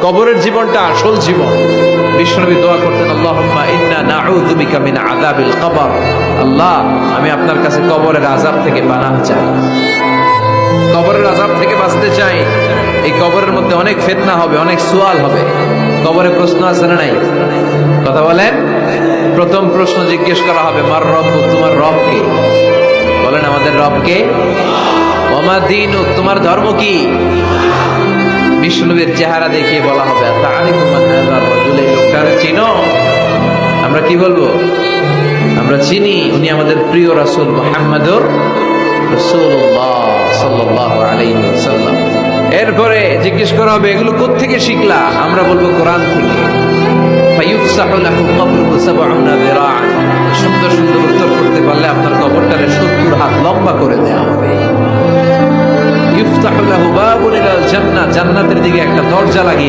কবরের জীবনটা আসল জীবন। বিশ্বনবী দোয়া করতেন, আল্লাহুম্মা ইন্না নাউযু বিকা মিন আযাবিল কবর। আল্লাহ, আমি আপনার কাছে কবরের আযাব থেকে পানাহ চাই, কবরের আযাব থেকে বাঁচতে চাই। এই কবরের মধ্যে অনেক ফিতনা হবে, অনেক সুয়াল হবে। কবরে প্রশ্ন আছে না নাই? কথা বলেন। প্রথম প্রশ্ন জিজ্ঞেস করা হবে, মার রব্বুক, তোমার রব কে? বলেন, আমাদের রব কে? ওয়া মা দীনুক, তোমার ধর্ম কি? বিষ্ণুবীর চেহারা দেখিয়ে বলা হবে, তাআরিফু মান হাযার রাজুল, এই লোকটারে চিনো? আমরা কি বলবো? আমরা চিনি, উনি আমাদের প্রিয় রাসূল মুহাম্মদুর রাসূলুল্লাহ সাল্লাল্লাহু আলাইহি ওয়াসাল্লাম। এরপরে জিজ্ঞেস করা হবে, এগুলো কোত্থেকে শিখলা? আমরা বলবো, কোরআন থেকে। ফায়ুফসাহু লাহু কবরুহু ৭০ যিরাআন। সুন্দর সুন্দর উত্তর করতে পারলে আপনার কবরটারে ৭০ হাত লম্বা করে দেওয়া হবে। ইফতাহু লাহু বাবুন ইলাল জান্নাহ, জান্নাতের দিকে একটা দরজা লাগিয়ে